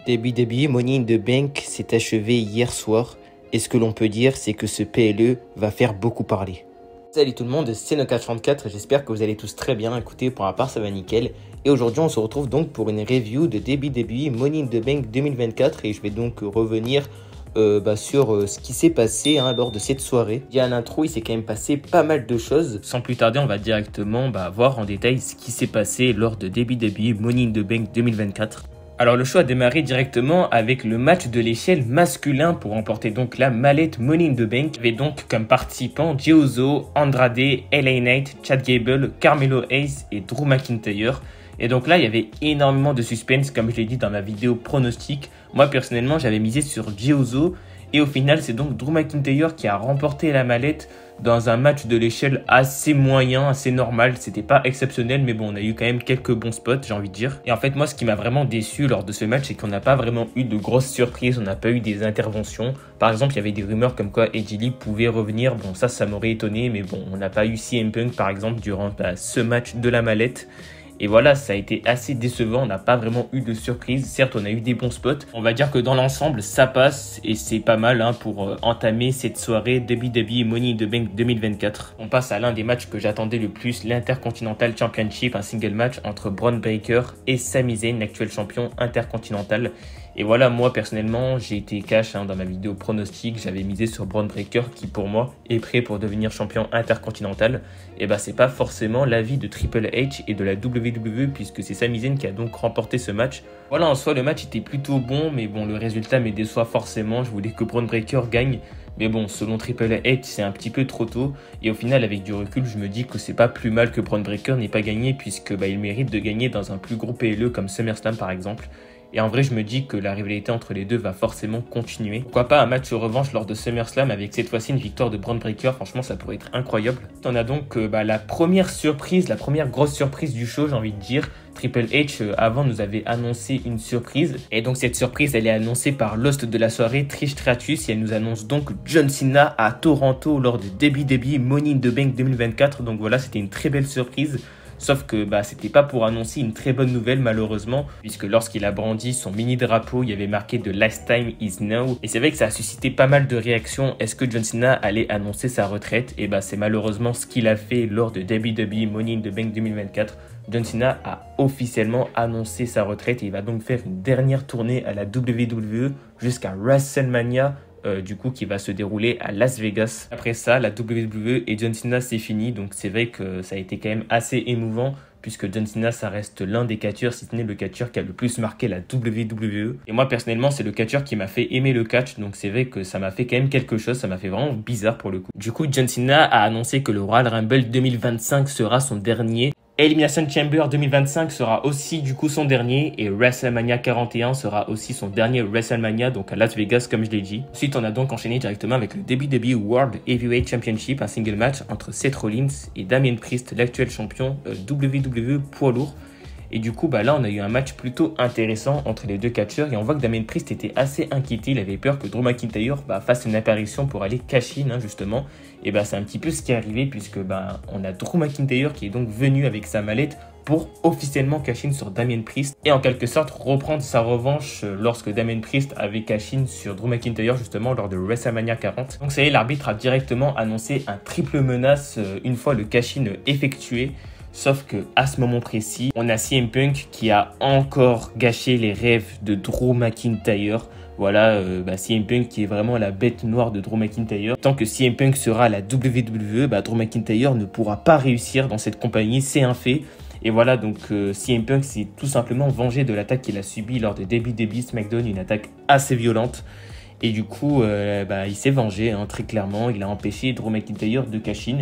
WWE Money in the Bank s'est achevé hier soir et ce que l'on peut dire c'est que ce PLE va faire beaucoup parler. Salut tout le monde, c'est Noka34, j'espère que vous allez tous très bien. Écoutez, pour ma part ça va nickel. Et aujourd'hui on se retrouve donc pour une review de WWE Money in the Bank 2024 et je vais donc revenir sur ce qui s'est passé lors de cette soirée. Il y a l'intro, il s'est quand même passé pas mal de choses. Sans plus tarder, on va directement voir en détail ce qui s'est passé lors de WWE Money in the Bank 2024. Alors le show a démarré directement avec le match de l'échelle masculin pour remporter donc la mallette Money in the Bank. Il y avait donc comme participants Jey Uso, Andrade, LA Knight, Chad Gable, Carmelo Hayes et Drew McIntyre. Et donc là, il y avait énormément de suspense, comme je l'ai dit dans ma vidéo pronostic. Moi, personnellement, j'avais misé sur Jey Uso. Et au final, c'est donc Drew McIntyre qui a remporté la mallette dans un match de l'échelle assez moyen, assez normal. C'était pas exceptionnel, mais bon, on a eu quand même quelques bons spots, j'ai envie de dire. Et en fait, moi, ce qui m'a vraiment déçu lors de ce match, c'est qu'on n'a pas vraiment eu de grosses surprises. On n'a pas eu des interventions. Par exemple, il y avait des rumeurs comme quoi Edgy Lee pouvait revenir. Bon, ça m'aurait étonné, mais bon, on n'a pas eu CM Punk, par exemple, durant ce match de la mallette. Et voilà, ça a été assez décevant, on n'a pas vraiment eu de surprise. Certes, on a eu des bons spots. On va dire que dans l'ensemble, ça passe et c'est pas mal pour entamer cette soirée WWE Money in the Bank 2024. On passe à l'un des matchs que j'attendais le plus, l'Intercontinental Championship, un single match entre Bron Breakker et Sami Zayn, l'actuel champion intercontinental. Et voilà, moi personnellement, j'ai été cash dans ma vidéo pronostic. J'avais misé sur Bron Breakker qui pour moi est prêt pour devenir champion intercontinental. Et c'est pas forcément l'avis de Triple H et de la WWE puisque c'est Sami Zayn qui a donc remporté ce match. Voilà, en soi le match était plutôt bon, mais bon, le résultat me déçoit forcément. Je voulais que Bron Breakker gagne. Mais bon, selon Triple H, c'est un petit peu trop tôt. Et au final, avec du recul, je me dis que c'est pas plus mal que Bron Breakker n'ait pas gagné puisque il mérite de gagner dans un plus gros PLE comme SummerSlam par exemple. Et en vrai, je me dis que la rivalité entre les deux va forcément continuer. Pourquoi pas un match revanche lors de SummerSlam avec cette fois-ci une victoire de Bron Breakker. Franchement, ça pourrait être incroyable. On a donc la première surprise, la première grosse surprise du show, j'ai envie de dire. Triple H, avant, nous avait annoncé une surprise. Et donc, cette surprise, elle est annoncée par l'host de la soirée, Trish Stratus. Et elle nous annonce donc John Cena à Toronto lors de WWE Money in the Bank 2024. Donc voilà, c'était une très belle surprise. Sauf que c'était pas pour annoncer une très bonne nouvelle malheureusement, puisque lorsqu'il a brandi son mini drapeau, il y avait marqué The Last Time is Now. Et c'est vrai que ça a suscité pas mal de réactions. Est-ce que John Cena allait annoncer sa retraite? Et c'est malheureusement ce qu'il a fait lors de WWE Money in the Bank 2024. John Cena a officiellement annoncé sa retraite et il va donc faire une dernière tournée à la WWE jusqu'à WrestleMania. Qui va se dérouler à Las Vegas. Après ça, la WWE et John Cena, c'est fini. Donc c'est vrai que ça a été quand même assez émouvant puisque John Cena, ça reste l'un des catcheurs, si ce n'est le catcheur qui a le plus marqué la WWE. Et moi, personnellement, c'est le catcheur qui m'a fait aimer le catch. Donc c'est vrai que ça m'a fait quand même quelque chose. Ça m'a fait vraiment bizarre pour le coup. Du coup, John Cena a annoncé que le Royal Rumble 2025 sera son dernier. Elimination Chamber 2025 sera aussi du coup son dernier et WrestleMania 41 sera aussi son dernier WrestleMania, donc à Las Vegas comme je l'ai dit. Ensuite on a donc enchaîné directement avec le WWE World Heavyweight Championship, un single match entre Seth Rollins et Damien Priest, l'actuel champion WWE poids lourd. Et du coup, là, on a eu un match plutôt intéressant entre les deux catcheurs et on voit que Damien Priest était assez inquiété. Il avait peur que Drew McIntyre fasse une apparition pour aller cash in, justement. Et c'est un petit peu ce qui est arrivé puisque on a Drew McIntyre qui est donc venu avec sa mallette pour officiellement cash in sur Damien Priest et en quelque sorte reprendre sa revanche lorsque Damien Priest avait cash in sur Drew McIntyre justement lors de WrestleMania 40. Donc ça y est, l'arbitre a directement annoncé un triple menace une fois le cash in effectué. Sauf que à ce moment précis, on a CM Punk qui a encore gâché les rêves de Drew McIntyre. Voilà, CM Punk qui est vraiment la bête noire de Drew McIntyre. Tant que CM Punk sera à la WWE, Drew McIntyre ne pourra pas réussir dans cette compagnie, c'est un fait. Et voilà, donc CM Punk s'est tout simplement vengé de l'attaque qu'il a subie lors de WWE SmackDown, une attaque assez violente. Et du coup, il s'est vengé, très clairement. Il a empêché Drew McIntyre de cash in.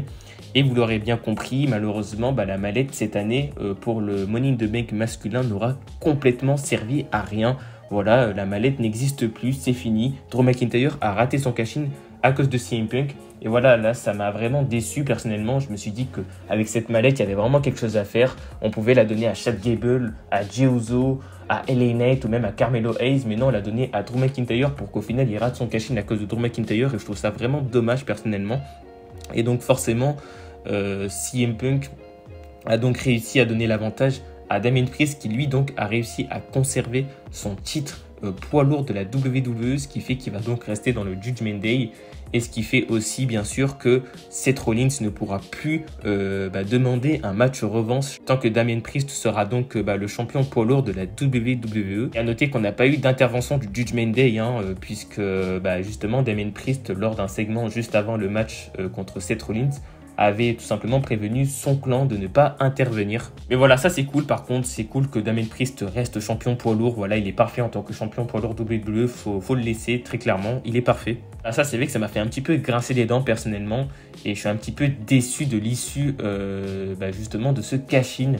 Et vous l'aurez bien compris, malheureusement, la mallette cette année pour le Money in the Bank masculin n'aura complètement servi à rien. Voilà, la mallette n'existe plus, c'est fini. Drew McIntyre a raté son cash-in à cause de CM Punk. Et voilà, là, ça m'a vraiment déçu personnellement. Je me suis dit qu'avec cette mallette, il y avait vraiment quelque chose à faire. On pouvait la donner à Chad Gable, à Jey Uso, à LA Knight ou même à Carmelo Hayes. Mais non, on l'a donné à Drew McIntyre pour qu'au final, il rate son cash-in à cause de Drew McIntyre. Et je trouve ça vraiment dommage personnellement. Et donc forcément, CM Punk a donc réussi à donner l'avantage à Damien Priest qui lui donc a réussi à conserver son titre poids lourd de la WWE, ce qui fait qu'il va donc rester dans le Judgment Day. Et ce qui fait aussi, bien sûr, que Seth Rollins ne pourra plus demander un match revanche tant que Damien Priest sera donc le champion poids lourd de la WWE. Et à noter qu'on n'a pas eu d'intervention du Judgment Day, puisque justement Damien Priest, lors d'un segment juste avant le match contre Seth Rollins, avait tout simplement prévenu son clan de ne pas intervenir. Mais voilà, ça c'est cool. Par contre, c'est cool que Damien Priest reste champion poids lourd. Voilà, il est parfait en tant que champion poids lourd WWE. Faut le laisser, très clairement. Il est parfait. Ah, ça, c'est vrai que ça m'a fait un petit peu grincer les dents personnellement. Et je suis un petit peu déçu de l'issue justement de ce cash-in.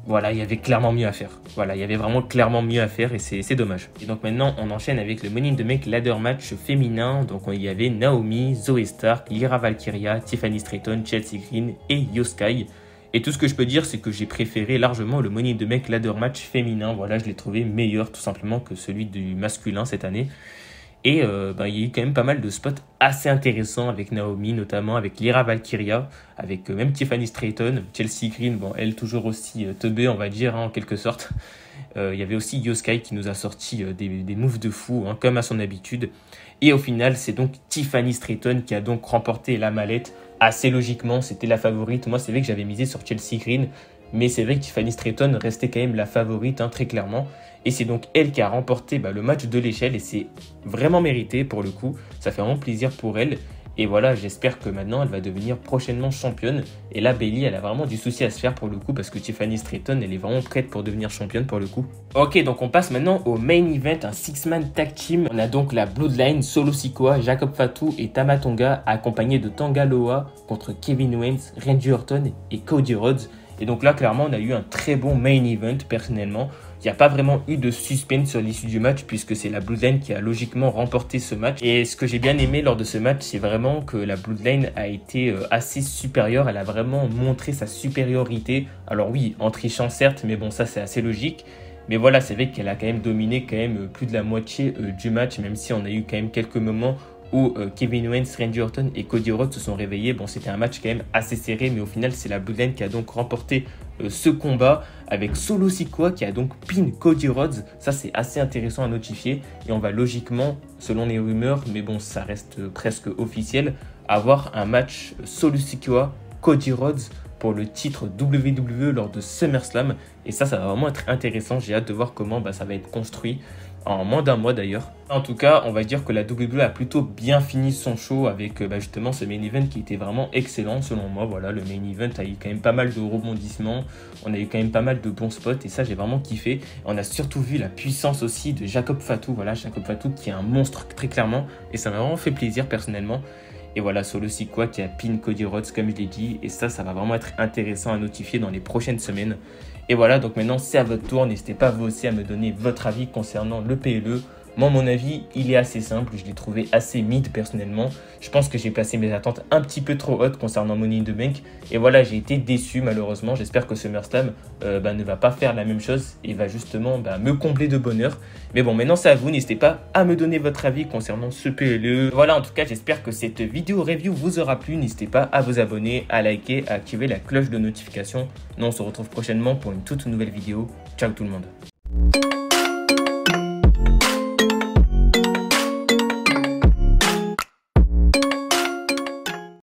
Voilà, il y avait clairement mieux à faire. Voilà, il y avait vraiment clairement mieux à faire et c'est dommage. Et donc maintenant, on enchaîne avec le Money in the Bank Ladder Match féminin. Donc il y avait Naomi, Zoey Stark, Lyra Valkyria, Tiffany Stratton, Chelsea Green et Io Sky. Et tout ce que je peux dire, c'est que j'ai préféré largement le Money in the Bank Ladder Match féminin. Voilà, je l'ai trouvé meilleur tout simplement que celui du masculin cette année. Et il y a eu quand même pas mal de spots assez intéressants avec Naomi, notamment avec Lyra Valkyria, avec même Tiffany Stratton, Chelsea Green, bon, elle toujours aussi teubée, on va dire, en quelque sorte. Il y avait aussi Io Sky qui nous a sorti des moves de fou, comme à son habitude. Et au final, c'est donc Tiffany Stratton qui a donc remporté la mallette. Assez logiquement, c'était la favorite. Moi, c'est vrai que j'avais misé sur Chelsea Green, mais c'est vrai que Tiffany Stratton restait quand même la favorite, très clairement. Et c'est donc elle qui a remporté le match de l'échelle et c'est vraiment mérité pour le coup. Ça fait vraiment plaisir pour elle. Et voilà, j'espère que maintenant elle va devenir prochainement championne. Et là, Bayley, elle a vraiment du souci à se faire pour le coup parce que Tiffany Stratton, elle est vraiment prête pour devenir championne pour le coup. Ok, donc on passe maintenant au main event, un 6-man tag team. On a donc la Bloodline, Solo Sikoa, Jacob Fatu et Tama Tonga accompagnés de Tanga Loa contre Kevin Owens, Randy Orton et Cody Rhodes. Et donc là, clairement, on a eu un très bon main event personnellement. Il n'y a pas vraiment eu de suspense sur l'issue du match puisque c'est la Bloodline qui a logiquement remporté ce match. Et ce que j'ai bien aimé lors de ce match, c'est vraiment que la Bloodline a été assez supérieure. Elle a vraiment montré sa supériorité. Alors oui, en trichant certes, mais bon, ça c'est assez logique. Mais voilà, c'est vrai qu'elle a quand même dominé plus de la moitié du match, même si on a eu quand même quelques moments où Kevin Owens, Randy Orton et Cody Rhodes se sont réveillés. Bon, c'était un match quand même assez serré, mais au final, c'est la Bloodline qui a donc remporté ce combat avec Solo Sikoa qui a donc pin Cody Rhodes. Ça, c'est assez intéressant à notifier. Et on va logiquement, selon les rumeurs, mais bon, ça reste presque officiel, avoir un match Solo Sikoa, Cody Rhodes pour le titre WWE lors de SummerSlam. Et ça va vraiment être intéressant. J'ai hâte de voir comment ça va être construit. En moins d'un mois d'ailleurs. En tout cas, on va dire que la WWE a plutôt bien fini son show avec justement ce main event qui était vraiment excellent selon moi. Voilà, le main event a eu quand même pas mal de rebondissements, on a eu quand même pas mal de bons spots et ça j'ai vraiment kiffé. On a surtout vu la puissance aussi de Jacob Fatu, voilà, Jacob Fatu qui est un monstre très clairement et ça m'a vraiment fait plaisir personnellement. Et voilà, Solo Sikoa qui a pin Cody Rhodes comme je l'ai dit et ça va vraiment être intéressant à notifier dans les prochaines semaines. Et voilà, donc maintenant c'est à votre tour, n'hésitez pas vous aussi à me donner votre avis concernant le PLE. Moi, mon avis, il est assez simple, je l'ai trouvé assez mid personnellement. Je pense que j'ai placé mes attentes un petit peu trop hautes concernant Money in the Bank. Et voilà, j'ai été déçu malheureusement. J'espère que SummerSlam ne va pas faire la même chose et va justement me combler de bonheur. Mais bon, maintenant c'est à vous, n'hésitez pas à me donner votre avis concernant ce PLE. Voilà, en tout cas, j'espère que cette vidéo review vous aura plu. N'hésitez pas à vous abonner, à liker, à activer la cloche de notification. Nous, on se retrouve prochainement pour une toute nouvelle vidéo. Ciao tout le monde.